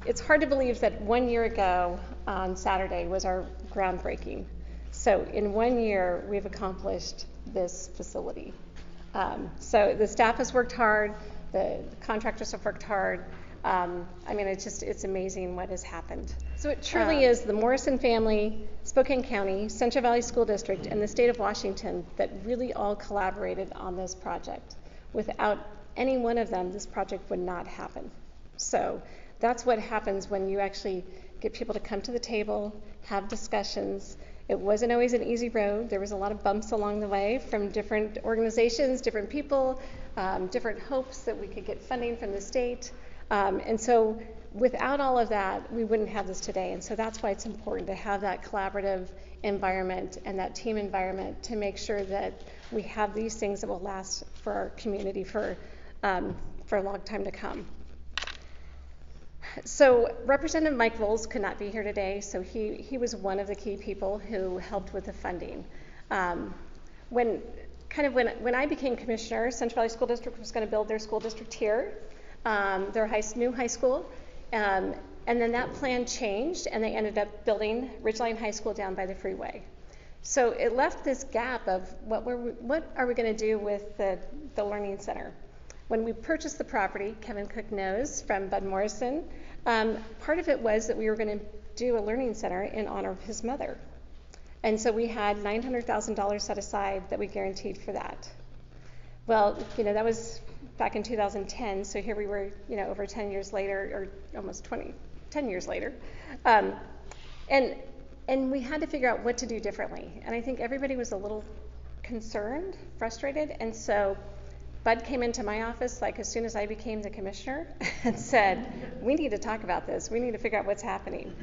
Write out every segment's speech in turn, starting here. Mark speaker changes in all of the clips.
Speaker 1: it's hard to believe that 1 year ago on Saturday was our groundbreaking. So in 1 year, we've accomplished this facility. So the staff has worked hard, the contractors have worked hard. I mean, it's amazing what has happened. So it truly is the Morrison Family, Spokane County, Central Valley School District, and the state of Washington that really all collaborated on this project. Without any one of them, this project would not happen. So that's what happens when you actually get people to come to the table, have discussions. It wasn't always an easy road. There was a lot of bumps along the way from different organizations, different people, different hopes that we could get funding from the state. And so without all of that, we wouldn't have this today. And so that's why it's important to have that collaborative environment and that team environment to make sure that we have these things that will last for our community for a long time to come. So Representative Mike Voles could not be here today, so he was one of the key people who helped with the funding. When I became commissioner, Central Valley School District was going to build their school district here, their new high school, and then that plan changed, and they ended up building Ridgeline High School down by the freeway. So it left this gap of what are we going to do with the Learning Center? When we purchased the property, Kevin Cook knows from Bud Morrison, part of it was that we were going to do a learning center in honor of his mother. And so we had $900,000 set aside that we guaranteed for that. Well, that was back in 2010, so here we were, over 10 years later, or almost 10 years later. And we had to figure out what to do differently. And I think everybody was a little concerned, frustrated, and so Bud came into my office like as soon as I became the commissioner and said, we need to talk about this. We need to figure out what's happening.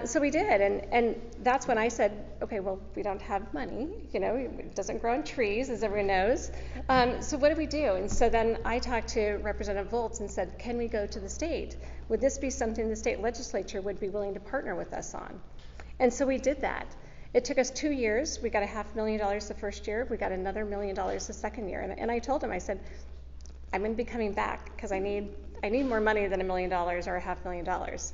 Speaker 1: So we did, and that's when I said, okay, well, we don't have money. It doesn't grow on trees, as everyone knows. So what do we do? And so then I talked to Representative Volz and said, can we go to the state? Would this be something the state legislature would be willing to partner with us on? And so we did that. It took us 2 years. We got $500,000 the first year. We got another $1 million the second year. And I told him, I said, I'm going to be coming back because I need more money than $1 million or $500,000.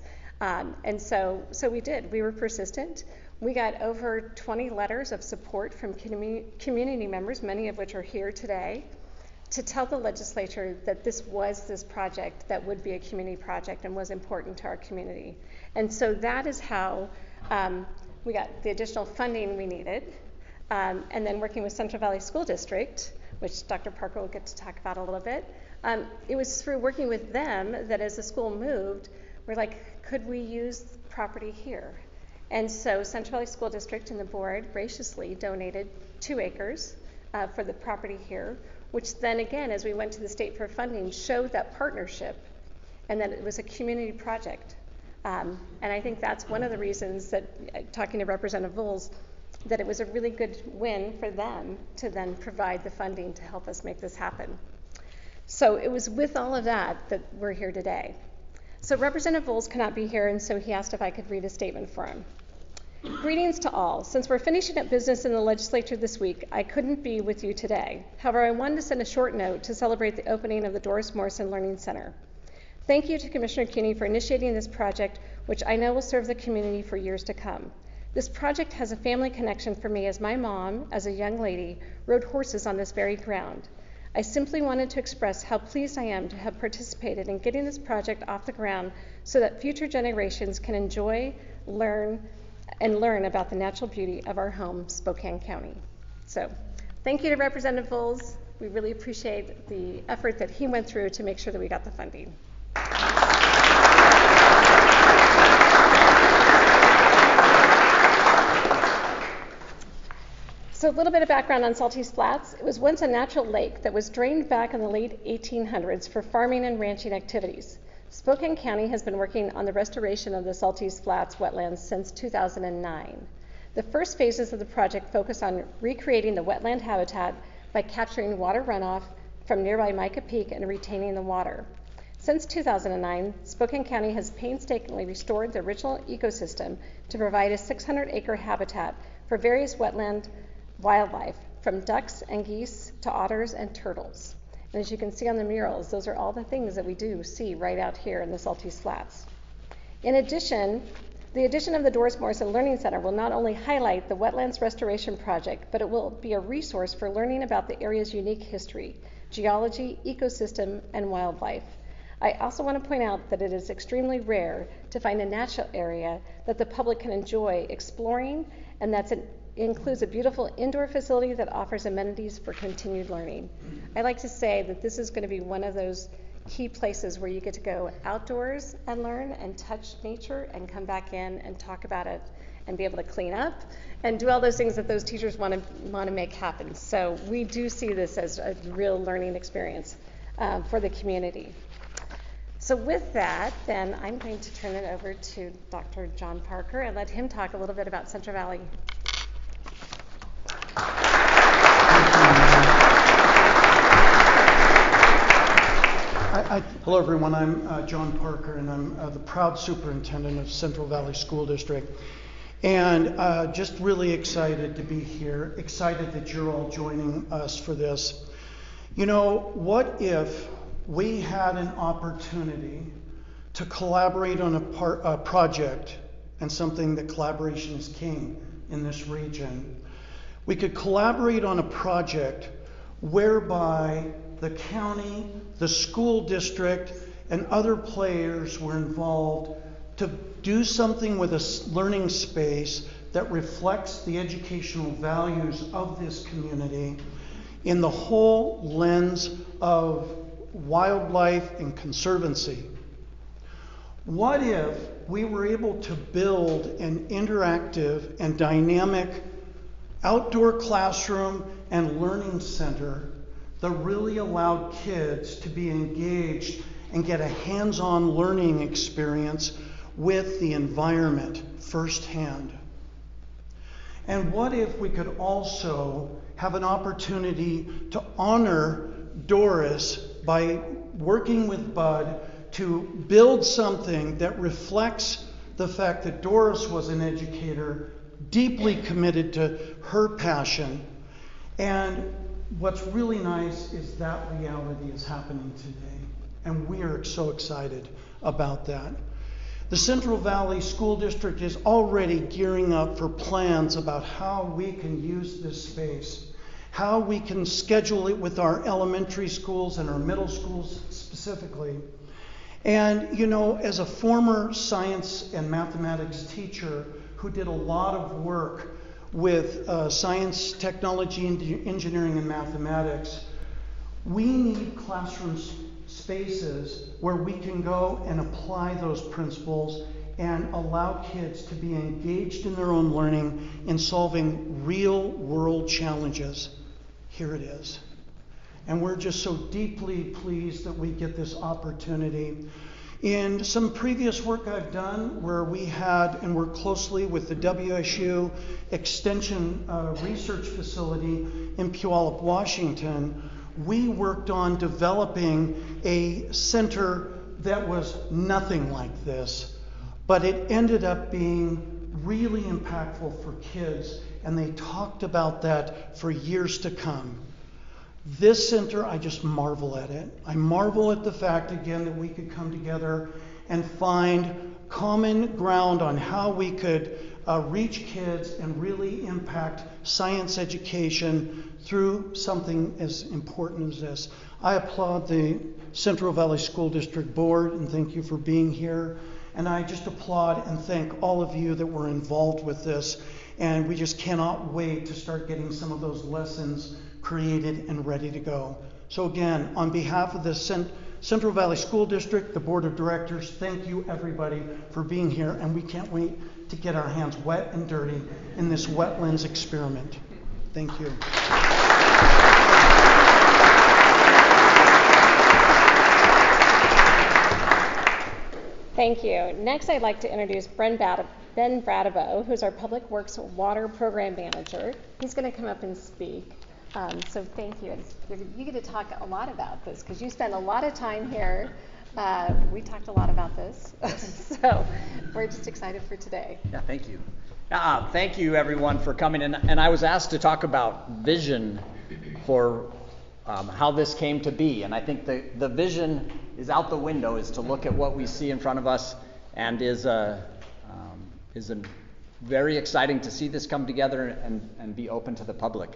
Speaker 1: And so we did. We were persistent. We got over 20 letters of support from community members, many of which are here today, to tell the legislature that this project that would be a community project and was important to our community. And so that is how we got the additional funding we needed, and then working with Central Valley School District, which Dr. Parker will get to talk about a little bit. It was through working with them that as the school moved, we're like, could we use property here? And so Central Valley School District and the board graciously donated 2 acres for the property here, which then again, as we went to the state for funding, showed that partnership and that it was a community project. And I think that's one of the reasons that, talking to Representative Voles, that it was a really good win for them to then provide the funding to help us make this happen. So it was with all of that we're here today. So Representative Voles cannot be here, and so he asked if I could read a statement for him. Greetings to all. Since we're finishing up business in the legislature this week, I couldn't be with you today. However, I wanted to send a short note to celebrate the opening of the Doris Morrison Learning Center. Thank you to Commissioner Kuney for initiating this project, which I know will serve the community for years to come. This project has a family connection for me as my mom, as a young lady, rode horses on this very ground. I simply wanted to express how pleased I am to have participated in getting this project off the ground so that future generations can enjoy, learn about the natural beauty of our home, Spokane County. So thank you to Representative Voles. We really appreciate the effort that he went through to make sure that we got the funding. So a little bit of background on Saltese Flats. It was once a natural lake that was drained back in the late 1800s for farming and ranching activities. Spokane County has been working on the restoration of the Saltese Flats Wetlands since 2009. The first phases of the project focus on recreating the wetland habitat by capturing water runoff from nearby Mica Peak and retaining the water. Since 2009, Spokane County has painstakingly restored the original ecosystem to provide a 600-acre habitat for various wetland wildlife, from ducks and geese to otters and turtles. And as you can see on the murals, those are all the things that we do see right out here in the Saltese Flats. In addition, the addition of the Doris Morrison Learning Center will not only highlight the wetlands restoration project, but it will be a resource for learning about the area's unique history, geology, ecosystem, and wildlife. I also want to point out that it is extremely rare to find a natural area that the public can enjoy exploring, and that includes a beautiful indoor facility that offers amenities for continued learning. I like to say that this is going to be one of those key places where you get to go outdoors and learn and touch nature and come back in and talk about it and be able to clean up and do all those things that those teachers want to make happen. So we do see this as a real learning experience for the community. So with that, then I'm going to turn it over to Dr. John Parker and let him talk a little bit about Central Valley.
Speaker 2: Hello everyone, I'm John Parker, and I'm the proud superintendent of Central Valley School District, and just really excited to be here, excited that you're all joining us for this. You know, what if we had an opportunity to collaborate on a project, and something that collaboration is king in this region. We could collaborate on a project whereby the county, the school district, and other players were involved to do something with a learning space that reflects the educational values of this community in the whole lens of wildlife and conservancy. What if we were able to build an interactive and dynamic outdoor classroom and learning center that really allowed kids to be engaged and get a hands-on learning experience with the environment firsthand? And what if we could also have an opportunity to honor Doris by working with Bud to build something that reflects the fact that Doris was an educator, deeply committed to her passion. And what's really nice is that reality is happening today, and we are so excited about that. The Central Valley School District is already gearing up for plans about how we can use this space, how we can schedule it with our elementary schools and our middle schools specifically. And you know, as a former science and mathematics teacher who did a lot of work with science, technology, engineering, and mathematics, we need classroom spaces where we can go and apply those principles and allow kids to be engaged in their own learning in solving real world challenges. Here it is. And we're just so deeply pleased that we get this opportunity. In some previous work I've done where we had and worked closely with the WSU Extension Research Facility in Puyallup, Washington, we worked on developing a center that was nothing like this, but it ended up being really impactful for kids, and they talked about that for years to come. This center, I just marvel at it. I marvel at the fact, again, that we could come together and find common ground on how we could reach kids and really impact science education through something as important as this. I applaud the Central Valley School District Board, and thank you for being here. And I just applaud and thank all of you that were involved with this. And we just cannot wait to start getting some of those lessons created and ready to go. So again, on behalf of the Central Valley School District, the Board of Directors, thank you everybody for being here, and we can't wait to get our hands wet and dirty in this wetlands experiment. Thank you.
Speaker 1: Thank you. Next, I'd like to introduce Ben Bradabo, who's our Public Works Water Program Manager. He's going to come up and speak. So thank you. You get to talk a lot about this because you spend a lot of time here. We talked a lot about this. So we're just excited for today.
Speaker 3: Yeah, thank you. Thank you, everyone, for coming. And I was asked to talk about vision for how this came to be. And I think the vision is out the window, is to look at what we see in front of us and is very exciting to see this come together and be open to the public.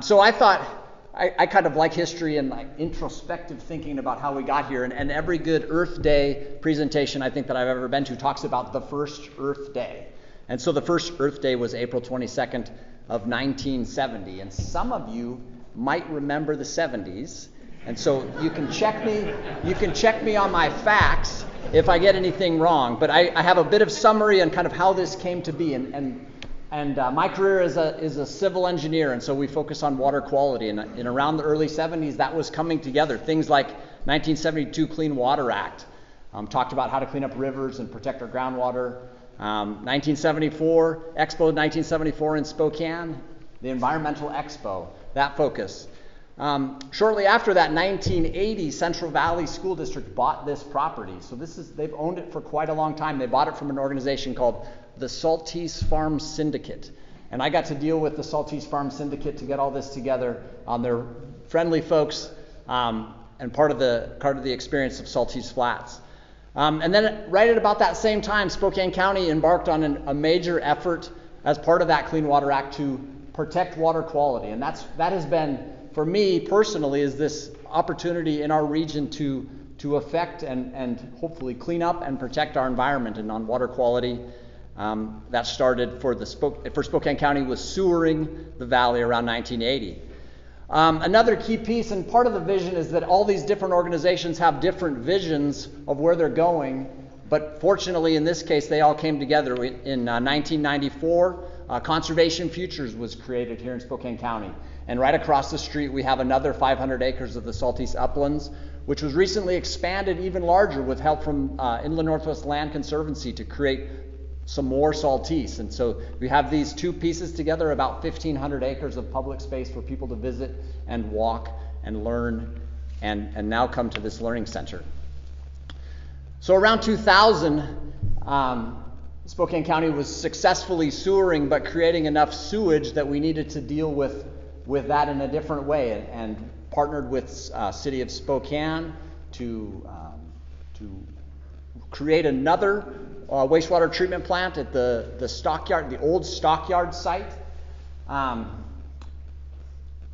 Speaker 3: So I thought, I kind of like history and like introspective thinking about how we got here, and every good Earth Day presentation I think that I've ever been to talks about the first Earth Day. And so the first Earth Day was April 22nd of 1970, and some of you might remember the 70s, and so you can check me on my facts if I get anything wrong, but I have a bit of summary on kind of how this came to be, and my career is a civil engineer, and so we focus on water quality, and around the early 70s that was coming together. Things like 1972 Clean Water Act talked about how to clean up rivers and protect our groundwater. 1974, Expo 1974 in Spokane, the Environmental Expo, that focus. Shortly after that, 1980, Central Valley School District bought this property. So they've owned it for quite a long time. They bought it from an organization called the Saltese Farm Syndicate. And I got to deal with the Saltese Farm Syndicate to get all this together. They're friendly folks and part of the experience of Saltese Flats. And then right at about that same time, Spokane County embarked on a major effort as part of that Clean Water Act to protect water quality. And that has been, for me personally, is this opportunity in our region to affect and hopefully clean up and protect our environment and on water quality. That started for Spokane County with sewering the valley around 1980. Another key piece and part of the vision is that all these different organizations have different visions of where they're going, but fortunately in this case they all came together. In 1994, Conservation Futures was created here in Spokane County, and right across the street we have another 500 acres of the Saltese Uplands, which was recently expanded even larger with help from Inland Northwest Land Conservancy to create some more Saltese. And so we have these two pieces together, about 1,500 acres of public space for people to visit and walk and learn and now come to this learning center. So around 2000, Spokane County was successfully sewering but creating enough sewage that we needed to deal with that in a different way, and partnered with City of Spokane to create another wastewater treatment plant at the stockyard, the old stockyard site, and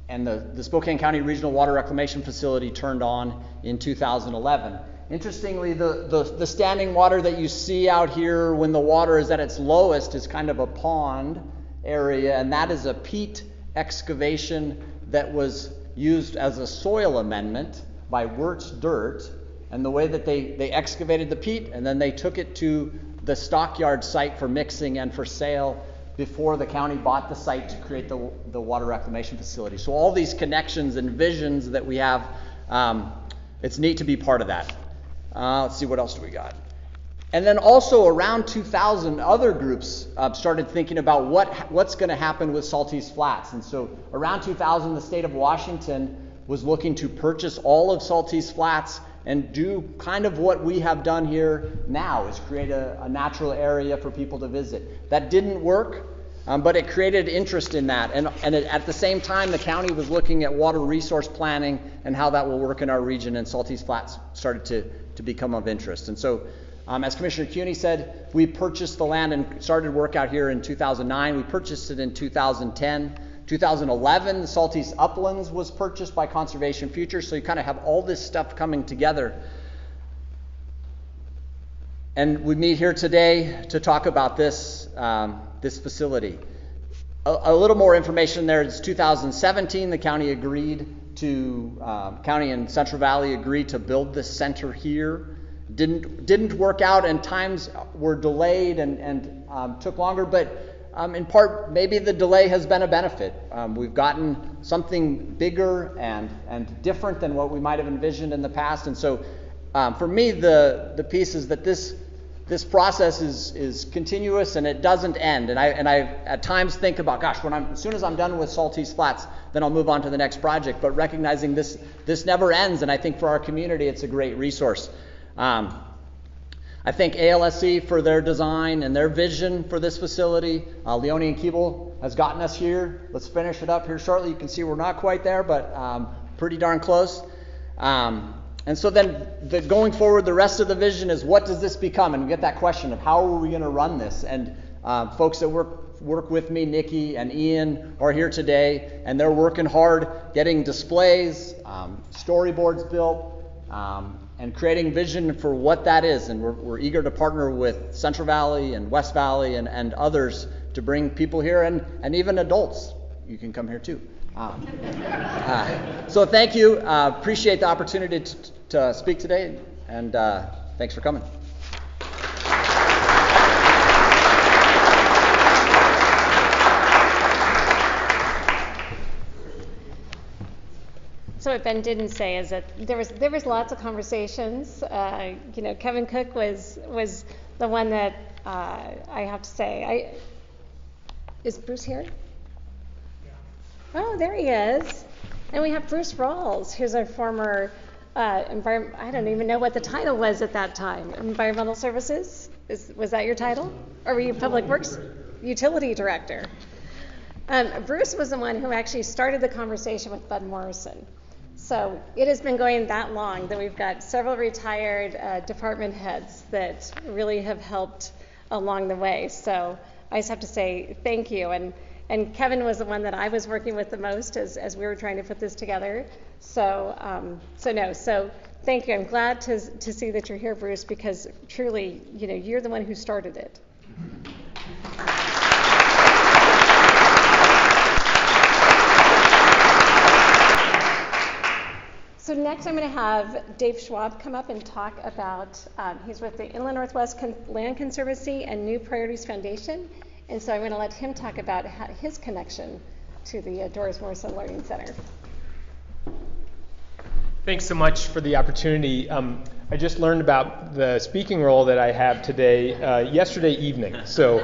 Speaker 3: the Spokane County Regional Water Reclamation Facility turned on in 2011. Interestingly, the standing water that you see out here when the water is at its lowest is kind of a pond area, and that is a peat excavation that was used as a soil amendment by Wirtz Dirt. And the way that they excavated the peat, and then they took it to the stockyard site for mixing and for sale before the county bought the site to create the water reclamation facility. So all these connections and visions that we have, it's neat to be part of that. Let's see, what else do we got? And then also around 2000, other groups started thinking about what's going to happen with Saltese Flats. And so around 2000, the state of Washington was looking to purchase all of Saltese Flats and do kind of what we have done here now, is create a natural area for people to visit. That didn't work, but it created interest in that. And at the same time, the county was looking at water resource planning and how that will work in our region, and Saltese Flats started to become of interest. And so, as Commissioner Kuney said, we purchased the land and started work out here in 2009. We purchased it in 2010. 2011, the Saltese Uplands was purchased by Conservation Futures, so you kind of have all this stuff coming together. And we meet here today to talk about this facility. A little more information there. It's 2017, the county and Central Valley agreed to build this center here. Didn't work out, and times were delayed and took longer, but in part, maybe the delay has been a benefit. We've gotten something bigger and different than what we might have envisioned in the past. And so for me, the piece is that this process is continuous and it doesn't end. And I at times think about, gosh, as soon as I'm done with Saltese Flats, then I'll move on to the next project. But recognizing this never ends, and I think for our community, it's a great resource. I thank ALSC for their design and their vision for this facility. Leone and Keeble has gotten us here. Let's finish it up here shortly. You can see we're not quite there, but pretty darn close. And so then going forward, the rest of the vision is, what does this become? And we get that question of how are we going to run this? And folks that work with me, Nikki and Ian, are here today, and they're working hard getting displays, storyboards built, and creating vision for what that is. And we're eager to partner with Central Valley and West Valley and others to bring people here, and even adults. You can come here too. So thank you. Appreciate the opportunity to speak today, and thanks for coming.
Speaker 1: So what Ben didn't say is that there was lots of conversations. Kevin Cook was the one that I have to say. Is Bruce here? Oh, there he is. And we have Bruce Rawls, who's a former I don't even know what the title was at that time. Environmental Services? Was that your title? Or were you Public Works Utility Director? Bruce was the one who actually started the conversation with Bud Morrison. So it has been going that long that we've got several retired department heads that really have helped along the way. So I just have to say thank you. And Kevin was the one that I was working with the most as we were trying to put this together. So thank you. I'm glad to see that you're here, Bruce, because truly, you're the one who started it. So next I'm going to have Dave Schwab come up and talk about, he's with the Inland Northwest Land Conservancy and New Priorities Foundation. And so I'm going to let him talk about his connection to the Doris Morrison Learning Center.
Speaker 4: Thanks so much for the opportunity. I just learned about the speaking role that I have today yesterday evening, so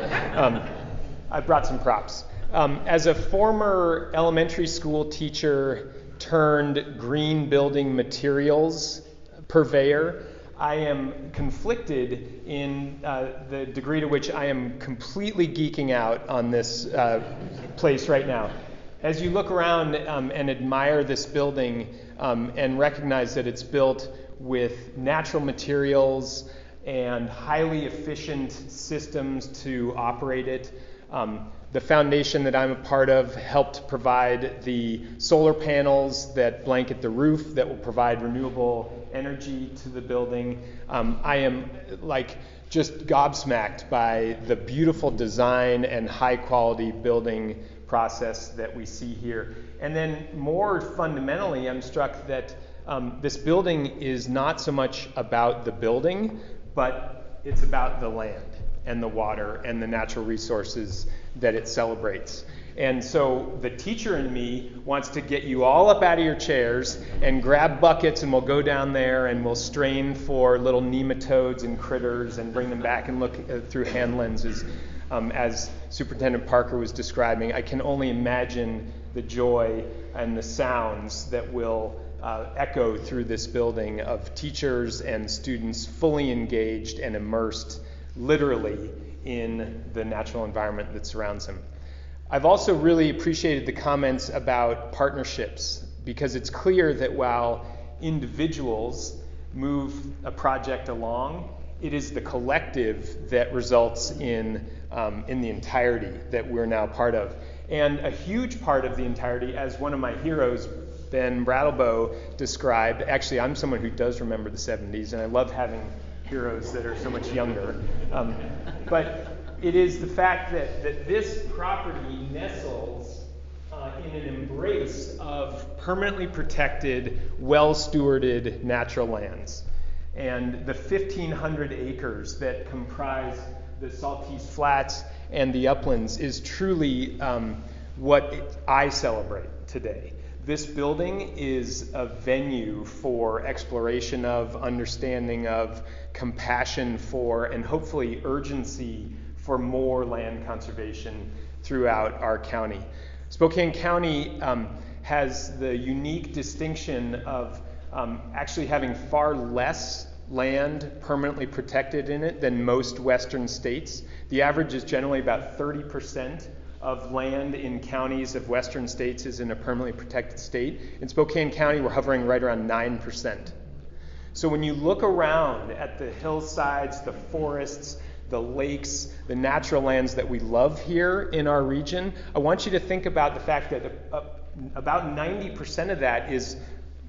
Speaker 4: I brought some props. As a former elementary school teacher turned green building materials purveyor, I am conflicted in the degree to which I am completely geeking out on this place right now. As you look around and admire this building and recognize that it's built with natural materials and highly efficient systems to operate it, the foundation that I'm a part of helped provide the solar panels that blanket the roof that will provide renewable energy to the building. I am just gobsmacked by the beautiful design and high quality building process that we see here. And then more fundamentally, I'm struck that this building is not so much about the building, but it's about the land and the water and the natural resources that it celebrates. And so the teacher in me wants to get you all up out of your chairs and grab buckets, and we'll go down there and we'll strain for little nematodes and critters and bring them back and look through hand lenses. As Superintendent Parker was describing, I can only imagine the joy and the sounds that will echo through this building of teachers and students fully engaged and immersed literally in the natural environment that surrounds them. I've also really appreciated the comments about partnerships, because it's clear that while individuals move a project along, it is the collective that results in the entirety that we're now part of. And a huge part of the entirety, as one of my heroes, Ben Brattlebow, described, actually I'm someone who does remember the 70s, and I love having heroes that are so much younger. But it is the fact that this property nestles in an embrace of permanently protected, well-stewarded natural lands. And the 1,500 acres that comprise the Saltese Flats and the uplands is truly what I celebrate today. This building is a venue for exploration of, understanding of, compassion for, and hopefully urgency for more land conservation throughout our county. Spokane County has the unique distinction of actually having far less land permanently protected in it than most western states. The average is generally about 30% of land in counties of western states is in a permanently protected state. In Spokane County, we're hovering right around 9%. So when you look around at the hillsides, the forests, the lakes, the natural lands that we love here in our region, I want you to think about the fact that about 90% of that is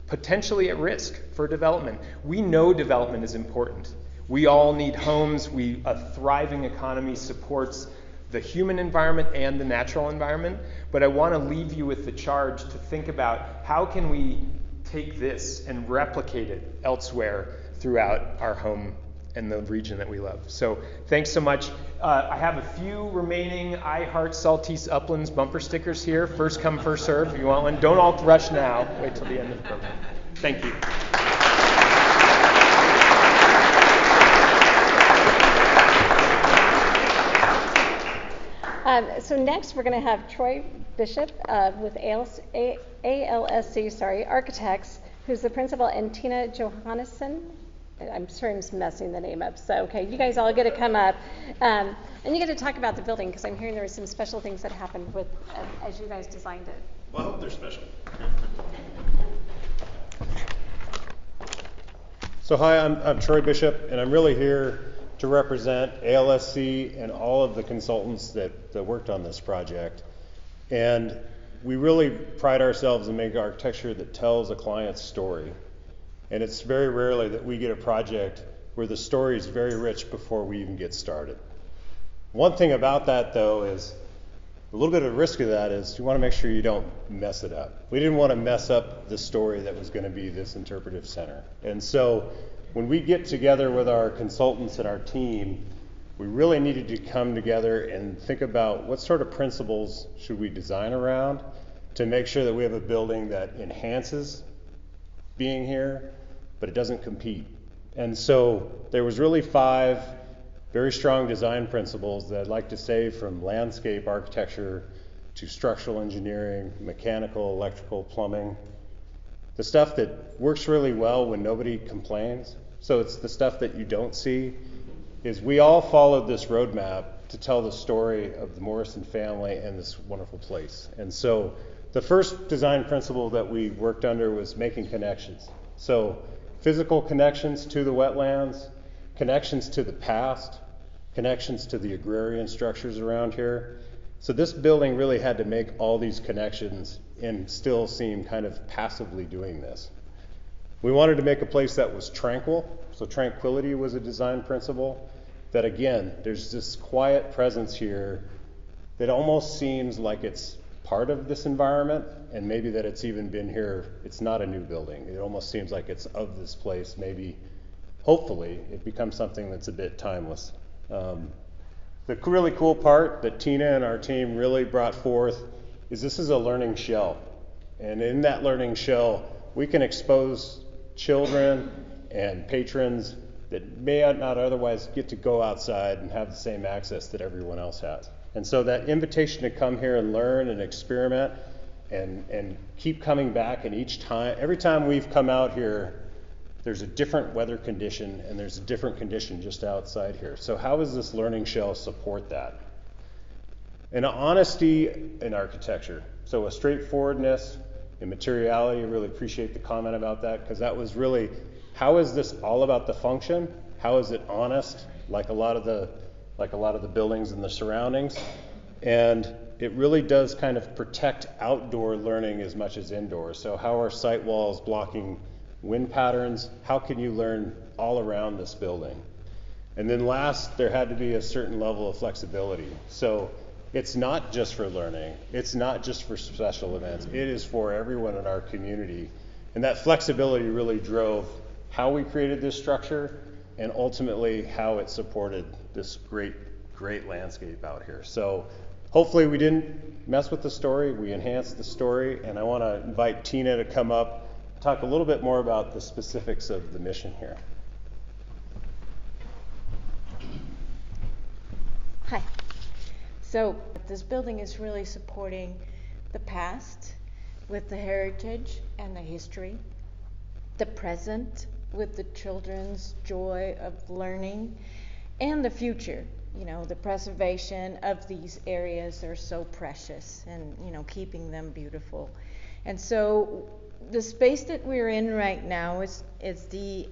Speaker 4: potentially at risk for development. We know development is important. We all need homes. A thriving economy supports the human environment and the natural environment. But I want to leave you with the charge to think about how can we take this and replicate it elsewhere throughout our home and the region that we love. So thanks so much. I have a few remaining I Heart Saltese Uplands bumper stickers here. First come, first serve. If you want one, don't all rush now. Wait till the end of the program. Thank you.
Speaker 1: So next we're going to have Troy Bishop with ALSC Architects, who's the principal, and Tina Johannesson. I'm sure I'm messing the name up. So, okay, you guys all get to come up. And you get to talk about the building, because I'm hearing there were some special things that happened with as you guys designed it.
Speaker 5: Well, I hope they're special. So hi, I'm Troy Bishop, and I'm really here to represent ALSC and all of the consultants that worked on this project. And we really pride ourselves in making architecture that tells a client's story. And it's very rarely that we get a project where the story is very rich before we even get started. One thing about that, though, is a little bit of risk of that is you want to make sure you don't mess it up. We didn't want to mess up the story that was going to be this interpretive center. And so when we get together with our consultants and our team, we really needed to come together and think about what sort of principles should we design around to make sure that we have a building that enhances being here, but it doesn't compete. And so there was really 5 very strong design principles that I'd like to say, from landscape architecture to structural engineering, mechanical, electrical, plumbing. The stuff that works really well when nobody complains, so it's the stuff that you don't see, is we all followed this roadmap to tell the story of the Morrison family and this wonderful place. And so the first design principle that we worked under was making connections. So physical connections to the wetlands, connections to the past, connections to the agrarian structures around here. So this building really had to make all these connections and still seem kind of passively doing this. We wanted to make a place that was tranquil, so tranquility was a design principle. That again, there's this quiet presence here that almost seems like it's part of this environment, and maybe that it's even been here. It's not a new building. It almost seems like it's of this place. Maybe, hopefully, it becomes something that's a bit timeless. The really cool part that Tina and our team really brought forth is this is a learning shell. And in that learning shell, we can expose children and patrons that may not otherwise get to go outside and have the same access that everyone else has. And so that invitation to come here and learn and experiment and keep coming back, and every time we've come out here, there's a different weather condition and there's a different condition just outside here. So how does this learning shell support that? An honesty in architecture. So a straightforwardness and materiality. I really appreciate the comment about that, because that was really, how is this all about the function? How is it honest, like a lot of the buildings and the surroundings? And it really does kind of protect outdoor learning as much as indoor. So how are site walls blocking wind patterns? How can you learn all around this building? And then last, there had to be a certain level of flexibility. So it's not just for learning. It's not just for special events. It is for everyone in our community. And that flexibility really drove how we created this structure and ultimately how it supported this great landscape out here. So hopefully we didn't mess with the story. We enhanced the story. And I want to invite Tina to come up, talk a little bit more about the specifics of the mission here.
Speaker 6: Hi. So this building is really supporting the past with the heritage and the history, the present with the children's joy of learning, and the future, the preservation of these areas that are so precious, and keeping them beautiful. And so the space that we're in right now is the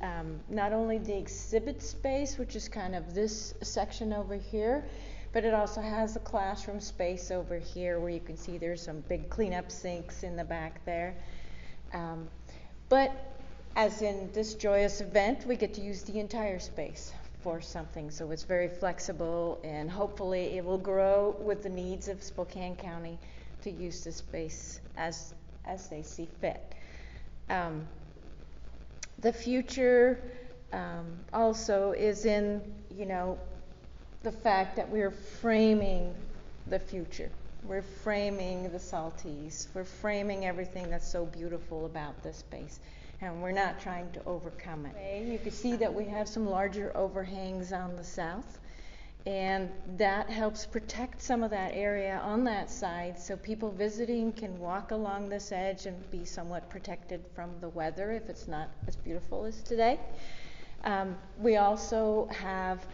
Speaker 6: not only the exhibit space, which is kind of this section over here, but it also has a classroom space over here where you can see there's some big cleanup sinks in the back there. But as in this joyous event, we get to use the entire space for something, so it's very flexible, and hopefully it will grow with the needs of Spokane County to use this space as they see fit. The future also is in, the fact that we're framing the future. We're framing the Saltese. We're framing everything that's so beautiful about this space. And we're not trying to overcome it. You can see that we have some larger overhangs on the south, and that helps protect some of that area on that side, so people visiting can walk along this edge and be somewhat protected from the weather if it's not as beautiful as today. We also have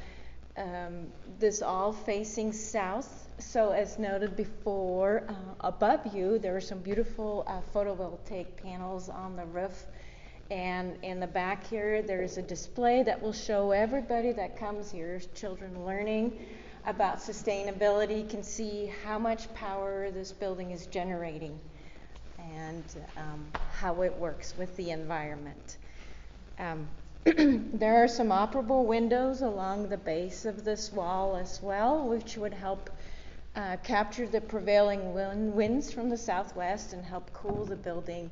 Speaker 6: this all facing south, so as noted before, above you there are some beautiful photovoltaic panels on the roof. And in the back here, there's a display that will show everybody that comes here, children learning about sustainability, can see how much power this building is generating and how it works with the environment. There are some operable windows along the base of this wall as well, which would help capture the prevailing winds from the southwest and help cool the building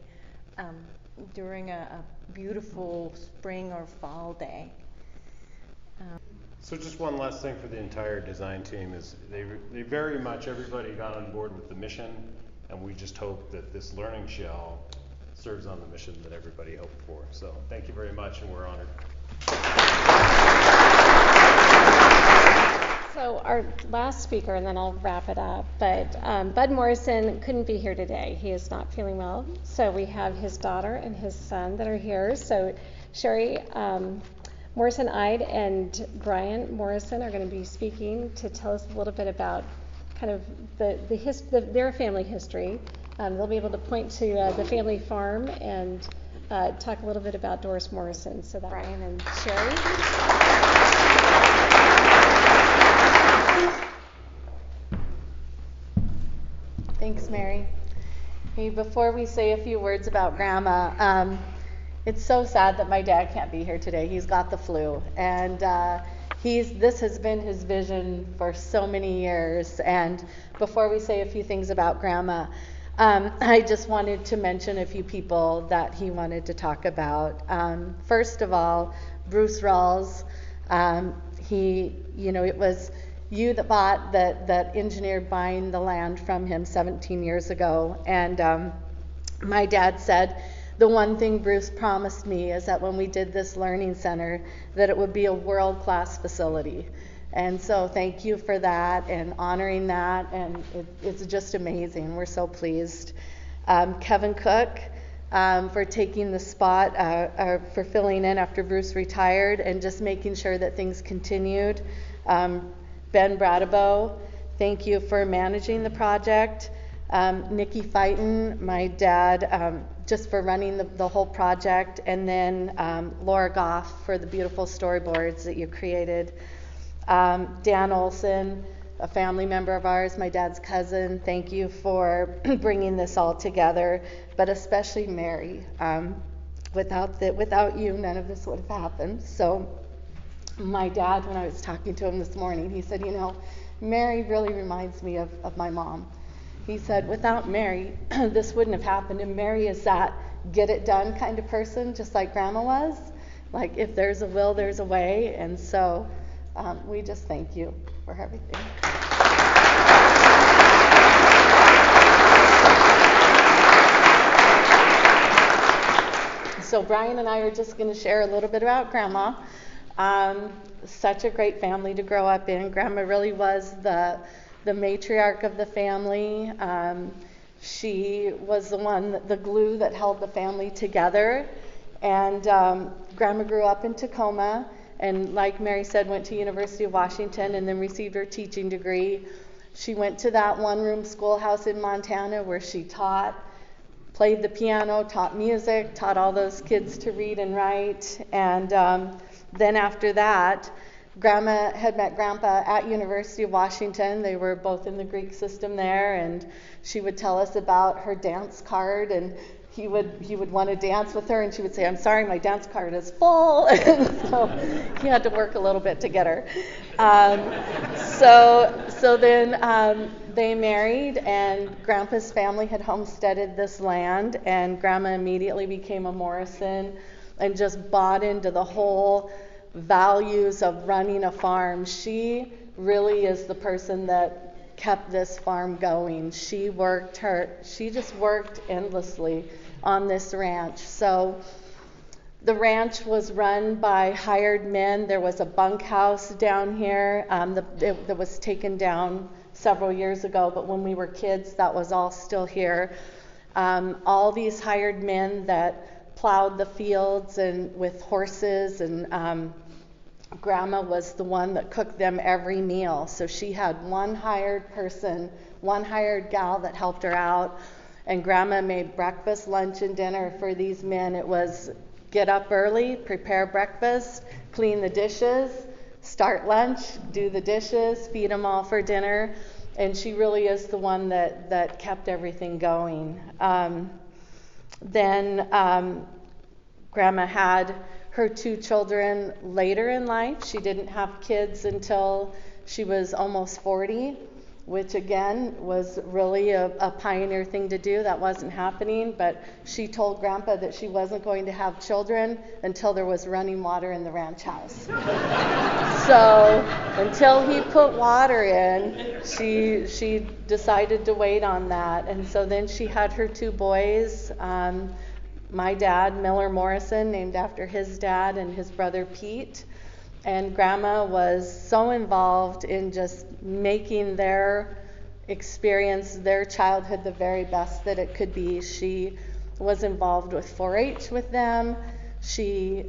Speaker 6: during a beautiful spring or fall day.
Speaker 5: So just one last thing for the entire design team is they very much, everybody got on board with the mission, and we just hope that this learning shell serves on the mission that everybody hoped for. So thank you very much, and we're honored.
Speaker 1: So our last speaker, and then I'll wrap it up, but Bud Morrison couldn't be here today. He is not feeling well. So we have his daughter and his son that are here. So Sherry Morrison-Ide and Brian Morrison are going to be speaking to tell us a little bit about kind of their family history. They'll be able to point to the family farm and talk a little bit about Doris Morrison. So that Brian and Sherry.
Speaker 7: Thanks, Mary. Hey, before we say a few words about Grandma, it's so sad that my dad can't be here today. He's got the flu, and this has been his vision for so many years. And before we say a few things about Grandma, I just wanted to mention a few people that he wanted to talk about. First of all, Bruce Rawls. It was you that engineered buying the land from him 17 years ago. And my dad said, the one thing Bruce promised me is that when we did this learning center, that it would be a world-class facility. And so thank you for that and honoring that, and it's just amazing. We're so pleased. Kevin Cook, for taking the spot, for filling in after Bruce retired and just making sure that things continued. Ben Bradabo, thank you for managing the project. Nikki Fighton, my dad, just for running the whole project. And then Laura Goff for the beautiful storyboards that you created. Dan Olson, a family member of ours, my dad's cousin, thank you for bringing this all together. But especially Mary. Without you, none of this would have happened. So my dad, when I was talking to him this morning, he said, Mary really reminds me of my mom. He said, without Mary, this wouldn't have happened. And Mary is that get it done kind of person, just like Grandma was. Like, if there's a will, there's a way. And so we just thank you for everything. So Brian and I are just going to share a little bit about Grandma. Such a great family to grow up in. Grandma really was the matriarch of the family. She was the glue that held the family together. And Grandma grew up in Tacoma, and like Mary said, went to University of Washington and then received her teaching degree. She went to that one-room schoolhouse in Montana where she taught, played the piano, taught music, taught all those kids to read and write. And then after that, Grandma had met Grandpa at University of Washington. They were both in the Greek system there, and she would tell us about her dance card, and he would want to dance with her, and she would say, "I'm sorry, my dance card is full." And so he had to work a little bit to get her. So then they married, and Grandpa's family had homesteaded this land, and Grandma immediately became a Morrison and just bought into the whole values of running a farm. She really is the person that kept this farm going. She just worked endlessly on this ranch. So the ranch was run by hired men. There was a bunkhouse down here that was taken down several years ago, but when we were kids, that was all still here. All these hired men that plowed the fields and with horses, and Grandma was the one that cooked them every meal. So she had one hired person, one hired gal that helped her out, and Grandma made breakfast, lunch, and dinner for these men. It was get up early, prepare breakfast, clean the dishes, start lunch, do the dishes, feed them all for dinner, and she really is the one that kept everything going. Then Grandma had her 2 children later in life. She didn't have kids until she was almost 40, which again was really a pioneer thing to do. That wasn't happening, but she told Grandpa that she wasn't going to have children until there was running water in the ranch house. So until he put water in, she decided to wait on that. And so then she had her 2 boys. My dad, Miller Morrison, named after his dad, and his brother Pete. And Grandma was so involved in just making their experience, their childhood, the very best that it could be. She was involved with 4-H with them. She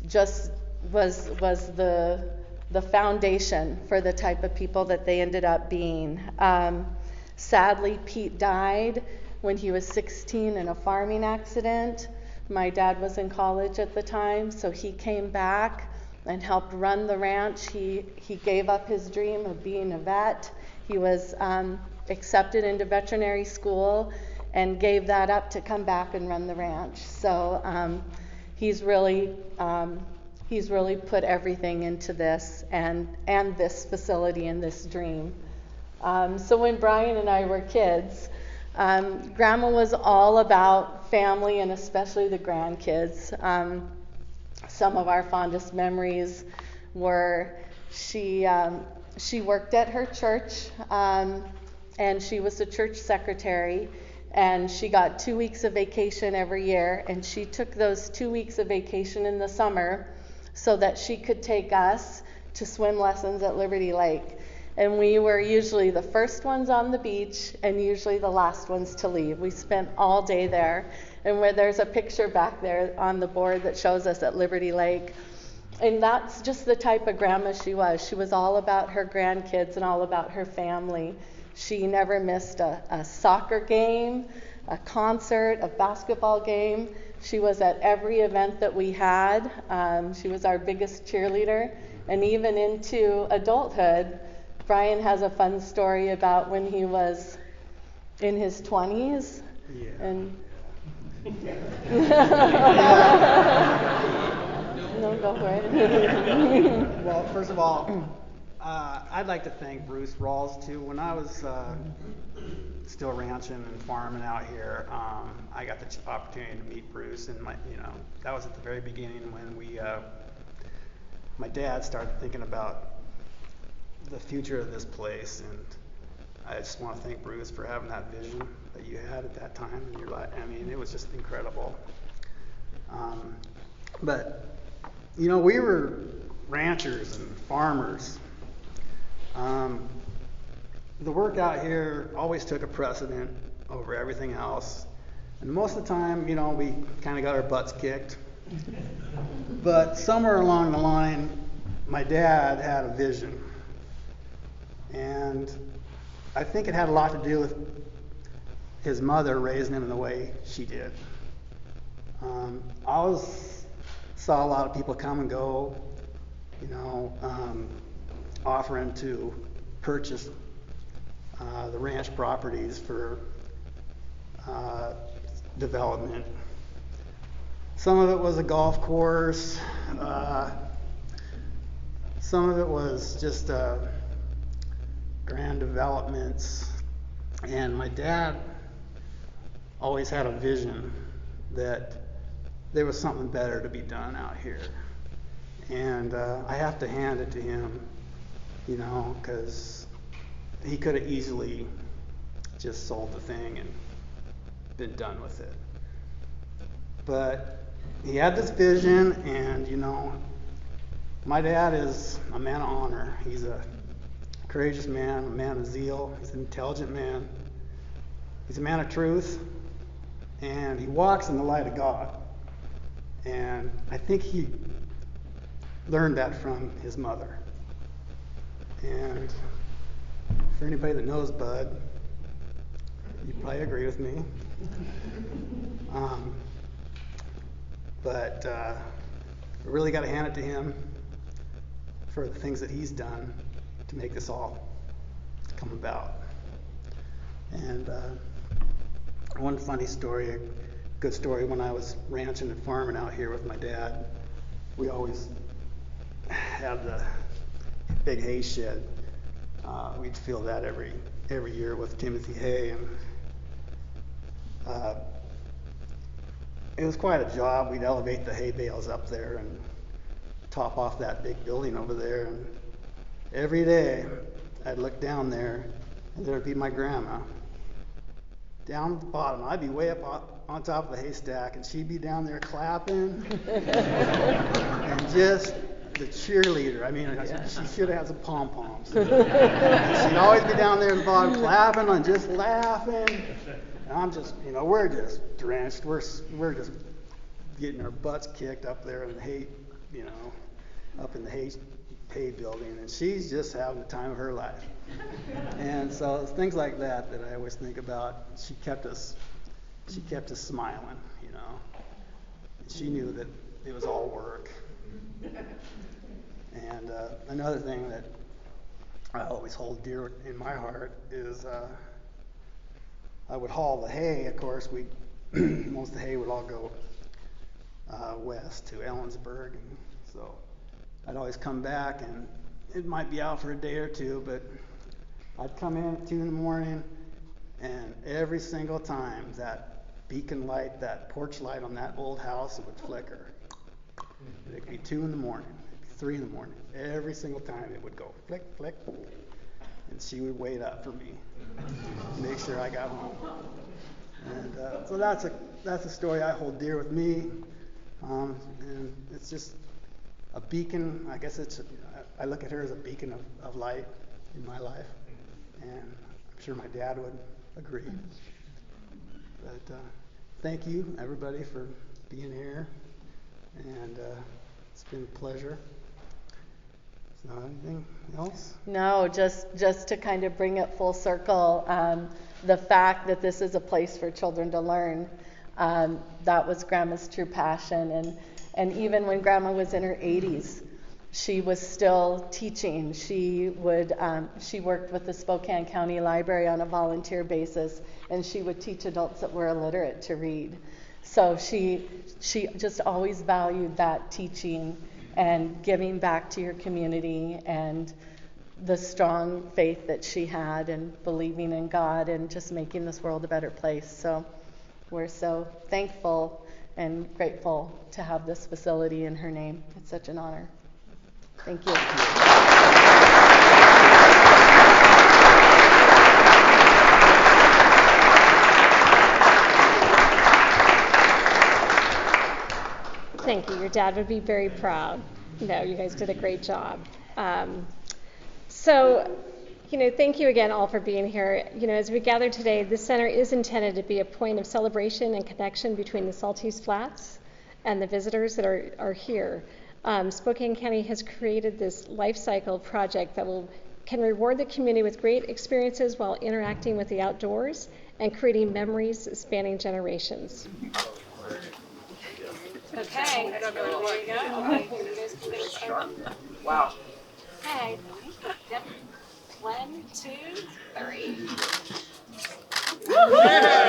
Speaker 7: just was the foundation for the type of people that they ended up being. Sadly, Pete died when he was 16 in a farming accident. My dad was in college at the time, so he came back and helped run the ranch. He gave up his dream of being a vet. He was accepted into veterinary school and gave that up to come back and run the ranch. So he's really put everything into this and this facility and this dream. So when Brian and I were kids, Grandma was all about family, and especially the grandkids. Some of our fondest memories were she worked at her church, and she was the church secretary, and she got 2 weeks of vacation every year, and she took those 2 weeks of vacation in the summer so that she could take us to swim lessons at Liberty Lake. And we were usually the first ones on the beach and usually the last ones to leave. We spent all day there. And where there's a picture back there on the board that shows us at Liberty Lake. And that's just the type of grandma she was. She was all about her grandkids and all about her family. She never missed a soccer game, a concert, a basketball game. She was at every event that we had. She was our biggest cheerleader. And even into adulthood, Brian has a fun story about when he was in his 20s.
Speaker 8: Yeah.
Speaker 7: And no, go for it.
Speaker 8: Well, first of all, I'd like to thank Bruce Rawls too. When I was still ranching and farming out here, I got the opportunity to meet Bruce, and that was at the very beginning when my dad started thinking about the future of this place, and I just want to thank Bruce for having that vision that you had at that time in your life. I mean, it was just incredible. But we were ranchers and farmers. The work out here always took a precedent over everything else, and most of the time, we kind of got our butts kicked. But somewhere along the line, my dad had a vision. And I think it had a lot to do with his mother raising him the way she did. I always saw a lot of people come and go, you know, offering to purchase the ranch properties for development. Some of it was a golf course. Some of it was just grand developments. And my dad always had a vision that there was something better to be done out here. And I have to hand it to him, you know, because he could have easily just sold the thing and been done with it. But he had this vision, and, you know, my dad is a man of honor. He's a courageous man, a man of zeal. He's an intelligent man. He's a man of truth, and he walks in the light of God. And I think he learned that from his mother. And for anybody that knows Bud, you probably agree with me. But I really got to hand it to him for the things that he's done to make this all come about. And one funny story, a good story, when I was ranching and farming out here with my dad, we always had the big hay shed. We'd fill that every year with Timothy hay, and it was quite a job. We'd elevate the hay bales up there and top off that big building over there, and every day I'd look down there and there'd be my grandma down at the bottom. I'd be way up on top of the haystack, and she'd be down there clapping and just the cheerleader. I mean, she should have had some pom-poms. She'd always be down there at the bottom clapping and just laughing. And I'm just, you know, we're just drenched. We're just getting our butts kicked up there in the hay, you know, up in the hay building, and she's just having the time of her life. And so it's things like that that I always think about. She kept us smiling, you know. And she knew that it was all work. And another thing that I always hold dear in my heart is I would haul the hay. Of course, most of the hay would all go west to Ellensburg, and so I'd always come back, and it might be out for a day or two, but I'd come in at 2 in the morning, and every single time that beacon light, that porch light on that old house, it would flicker. It could be 2 in the morning, it'd be 3 in the morning. Every single time it would go flick, flick, and she would wait up for me, make sure I got home. And so that's a story I hold dear with me, and it's just a beacon. I guess I look at her as a beacon of light in my life, and I'm sure my dad would agree. But thank you, everybody, for being here, and it's been a pleasure. So anything else?
Speaker 7: No, just to kind of bring it full circle, the fact that this is a place for children to learn, that was Grandma's true passion, and even when Grandma was in her 80s, she was still teaching. She worked with the Spokane County Library on a volunteer basis, and she would teach adults that were illiterate to read. So she just always valued that teaching and giving back to your community, and the strong faith that she had, and believing in God, and just making this world a better place. So we're so thankful and grateful to have this facility in her name. It's such an honor. Thank you.
Speaker 1: Thank you. Your dad would be very proud. No, you guys did a great job. So, thank you again all for being here. As we gather today, this center is intended to be a point of celebration and connection between the Saltese Flats and the visitors that are here. Spokane County has created this life cycle project that will can reward the community with great experiences while interacting with the outdoors and creating memories spanning generations. Okay, there you go. Okay, you guys can get started.
Speaker 3: Wow.
Speaker 1: Okay. Yep. 1, 2, 3. Woo-hoo!